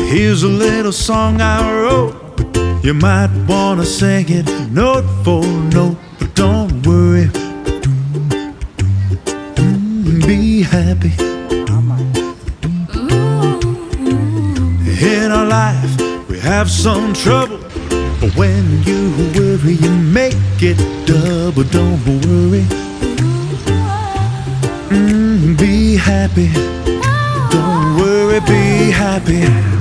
Here's a little song I wrote. You might wanna sing it note for note, but don't worry. Be happy. In our life we have some trouble, but when you worry you make it double. Don't worry. Be happy. Don't worry, be happy.